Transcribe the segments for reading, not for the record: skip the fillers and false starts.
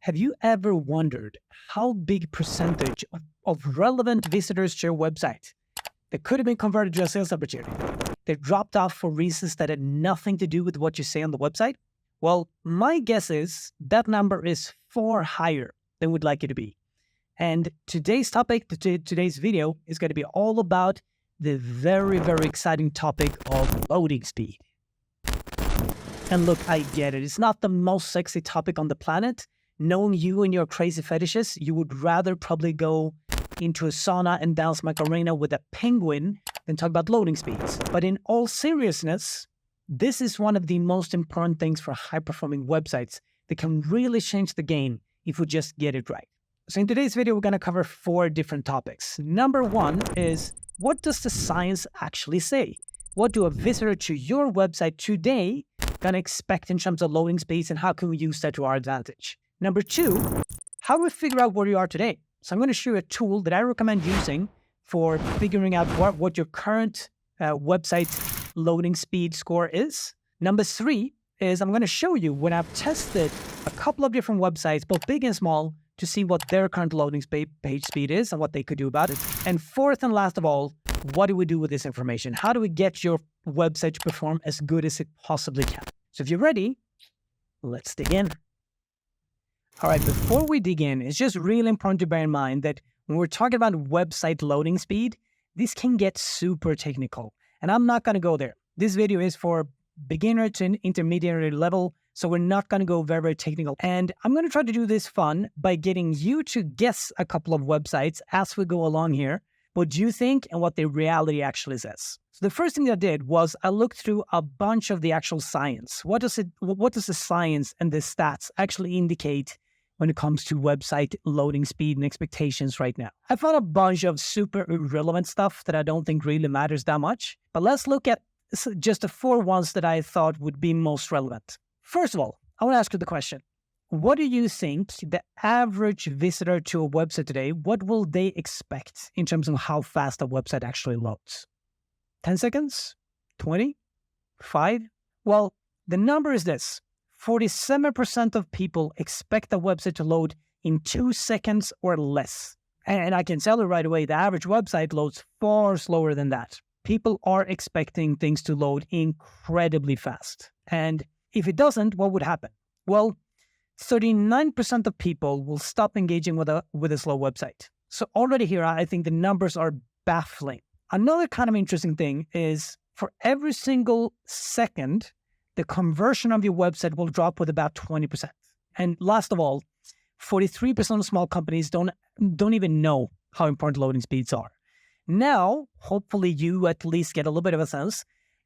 Have you ever wondered how big percentage of relevant visitors to your website that could have been converted to a sales opportunity, they dropped off for reasons that had nothing to do with what you say on the website? Well, my guess is that number is far higher than we'd like it to be. And today's topic, today's video is going to be all about the very, very exciting topic of loading speed. And look, I get it. It's not the most sexy topic on the planet. Knowing you and your crazy fetishes, you would rather probably go into a sauna and dance Macarena with a penguin than talk about loading speeds. But in all seriousness, this is one of the most important things for high-performing websites that can really change the game if we just get it right. So in today's video, we're going to cover 4 different topics. Number 1 is, what does the science actually say? What do a visitor to your website today going to expect in terms of loading speeds, and how can we use that to our advantage? Number 2, how do we figure out where you are today? So I'm going to show you a tool that I recommend using for figuring out what your current website loading speed score is. Number 3 is I'm going to show you when I've tested a couple of different websites, both big and small, to see what their current loading page speed is and what they could do about it. And 4th and last of all, what do we do with this information? How do we get your website to perform as good as it possibly can? So if you're ready, let's dig in. All right, before we dig in, it's just really important to bear in mind that when we're talking about website loading speed, this can get super technical. And I'm not going to go there. This video is for beginner to intermediate level, so we're not going to go very, very technical. And I'm going to try to do this fun by getting you to guess a couple of websites as we go along here, what you think and what the reality actually says. So the first thing I did was I looked through a bunch of the actual science. What does the science and the stats actually indicate when it comes to website loading speed and expectations right now? I found a bunch of super irrelevant stuff that I don't think really matters that much. But let's look at just the 4 ones that I thought would be most relevant. First of all, I want to ask you the question. What do you think the average visitor to a website today, what will they expect in terms of how fast a website actually loads? 10 seconds? 20? 5? Well, the number is this. 47% of people expect a website to load in 2 seconds or less. And I can tell you right away, the average website loads far slower than that. People are expecting things to load incredibly fast. And if it doesn't, what would happen? Well, 39% of people will stop engaging with a slow website. So already here, I think the numbers are baffling. Another kind of interesting thing is for every single second, the conversion of your website will drop with about 20%. And last of all, 43% of small companies don't even know how important loading speeds are. Now, hopefully you at least get a little bit of a sense.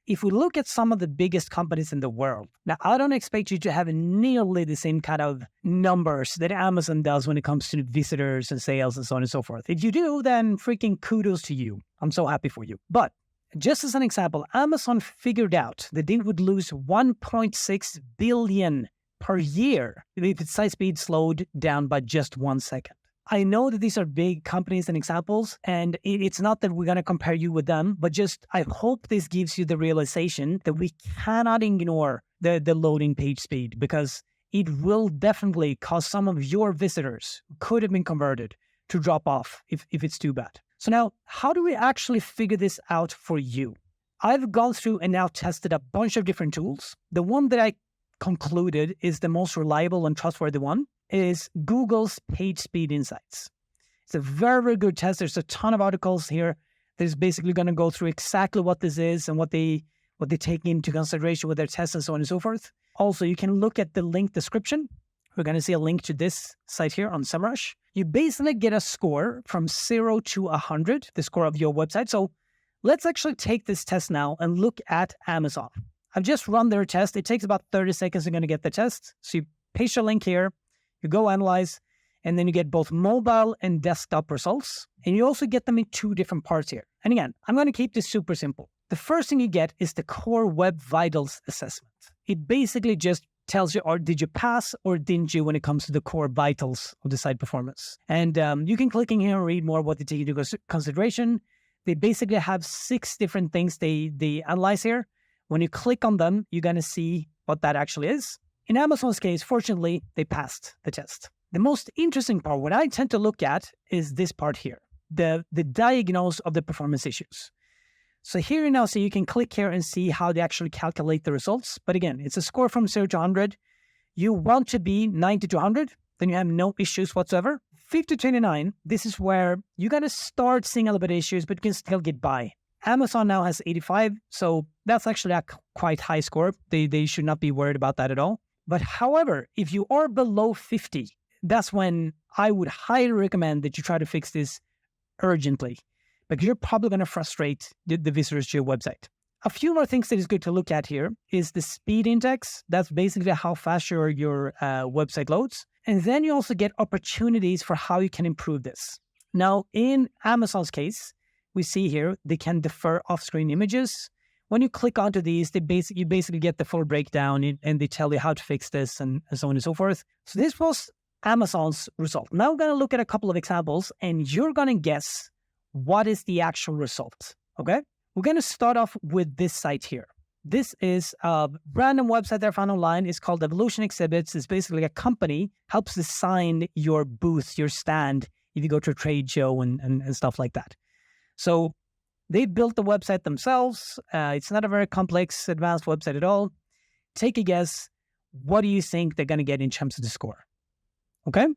If we look at some of the biggest companies in the world, now I don't expect you to have nearly the same kind of numbers that Amazon does when it comes to visitors and sales and so on and so forth. If you do, then freaking kudos to you. I'm so happy for you. But just as an example, Amazon figured out that they would lose 1.6 billion per year if its site speed slowed down by just 1 second. I know that these are big companies and examples, and it's not that we're going to compare you with them, but just I hope this gives you the realization that we cannot ignore the loading page speed, because it will definitely cause some of your visitors who could have been converted to drop off if it's too bad. So now, how do we actually figure this out for you? I've gone through and now tested a bunch of different tools. The one that I concluded is the most reliable and trustworthy one is Google's Page Speed Insights. It's a very, very good test. There's a ton of articles here that is basically going to go through exactly what this is and what they take into consideration with their tests and so on and so forth. Also, you can look at the link description. We're going to see a link to this site here on SEMrush. You basically get a score from 0 to 100, the score of your website. So let's actually take this test now and look at Amazon. I've just run their test. It takes about 30 seconds. You're going to get the test. So you paste your link here. You go analyze, and then you get both mobile and desktop results. And you also get them in 2 different parts here. And again, I'm going to keep this super simple. The first thing you get is the Core Web Vitals assessment. It basically just tells you, or did you pass or didn't you when it comes to the core vitals of the site performance. And you can click in here and read more what they take into consideration. They basically have 6 different things they analyze here. When you click on them, you're going to see what that actually is. In Amazon's case, fortunately, they passed the test. The most interesting part, what I tend to look at, is this part here, the diagnose of the performance issues. So here you now see you can click here and see how they actually calculate the results. But again, it's a score from 0 to 100. You want to be 90 to 100, then you have no issues whatsoever. 50 to 89, this is where you're going to start seeing a little bit of issues, but you can still get by. Amazon now has 85, so that's actually a quite high score. They should not be worried about that at all. But however, if you are below 50, that's when I would highly recommend that you try to fix this urgently, because you're probably going to frustrate the visitors to your website. A few more things that is good to look at here is the speed index. That's basically how fast your website loads. And then you also get opportunities for how you can improve this. Now, in Amazon's case, we see here they can defer off-screen images. When you click onto these, you basically get the full breakdown, and they tell you how to fix this and so on and so forth. So this was Amazon's result. Now we're going to look at a couple of examples, and you're going to guess what is the actual result, okay? We're going to start off with this site here. This is a random website that I found online. It's called Evolution Exhibits. It's basically a company, helps design your booth, your stand, if you go to a trade show and stuff like that. So they built the website themselves. It's not a very complex, advanced website at all. Take a guess. What do you think they're going to get in terms of the score? Okay?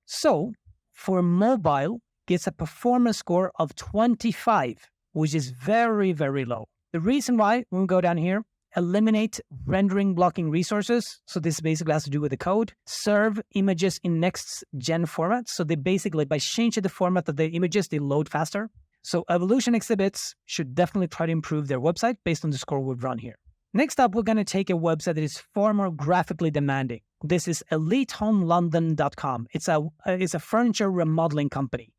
So for mobile, gets a performance score of 25, which is very, very low. The reason why, when we go down here, eliminate rendering blocking resources. So this basically has to do with the code. Serve images in next gen formats. So they basically, by changing the format of the images, they load faster. So Evolution Exhibits should definitely try to improve their website based on the score we've run here. Next up, we're going to take a website that is far more graphically demanding. This is EliteHomeLondon.com. It's a furniture remodeling company.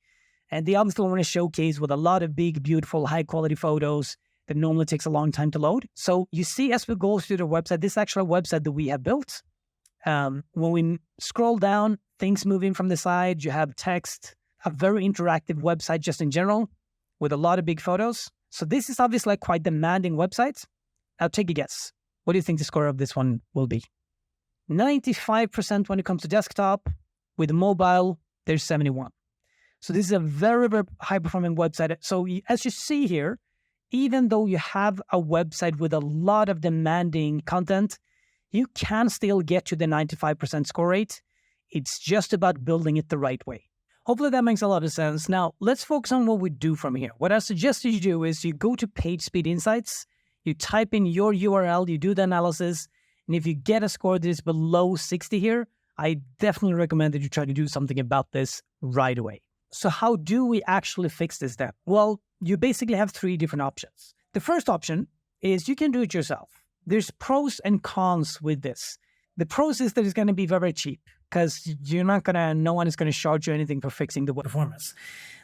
And they obviously want to showcase with a lot of big, beautiful, high-quality photos that normally takes a long time to load. So you see, as we go through the website, this is actually a website that we have built. When we scroll down, things move in from the side. You have text, a very interactive website just in general with a lot of big photos. So this is obviously a quite demanding website. I'll take a guess. What do you think the score of this one will be? 95% when it comes to desktop. With mobile, there's 71. So this is a very, very high-performing website. So as you see here, even though you have a website with a lot of demanding content, you can still get to the 95% score rate. It's just about building it the right way. Hopefully that makes a lot of sense. Now, let's focus on what we do from here. What I suggest you do is you go to PageSpeed Insights, you type in your URL, you do the analysis, and if you get a score that is below 60 here, I definitely recommend that you try to do something about this right away. So how do we actually fix this then? Well, you basically have three different options. The first option is you can do it yourself. There's pros and cons with this. The pros is that it's going to be very cheap because no one is going to charge you anything for fixing the performance.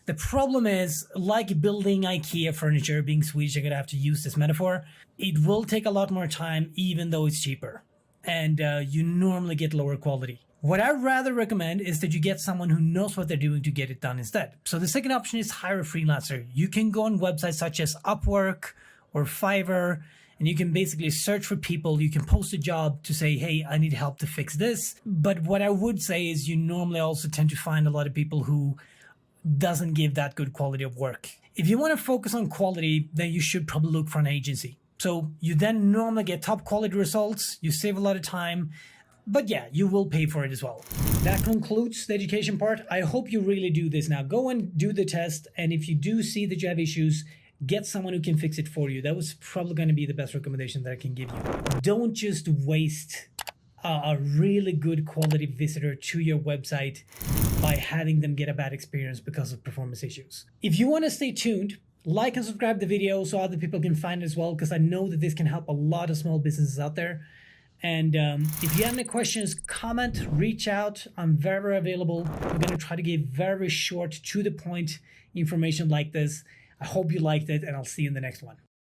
The problem is, like building IKEA furniture, being Swedish, I'm going to have to use this metaphor. It will take a lot more time, even though it's cheaper. And you normally get lower quality. What I rather recommend is that you get someone who knows what they're doing to get it done instead. So the second option is hire a freelancer. You can go on websites such as Upwork or Fiverr, and you can basically search for people. You can post a job to say, hey, I need help to fix this. But what I would say is you normally also tend to find a lot of people who doesn't give that good quality of work. If you want to focus on quality, then you should probably look for an agency. So you then normally get top quality results. You save a lot of time. But yeah, you will pay for it as well. That concludes the education part. I hope you really do this now. Go and do the test. And if you do see that you have issues, get someone who can fix it for you. That was probably going to be the best recommendation that I can give you. Don't just waste a really good quality visitor to your website by having them get a bad experience because of performance issues. If you want to stay tuned, like and subscribe the video so other people can find it as well, because I know that this can help a lot of small businesses out there. And if you have any questions, comment, reach out. I'm very, very available. I'm going to try to give very short, to the point information like this. I hope you liked it, and I'll see you in the next one.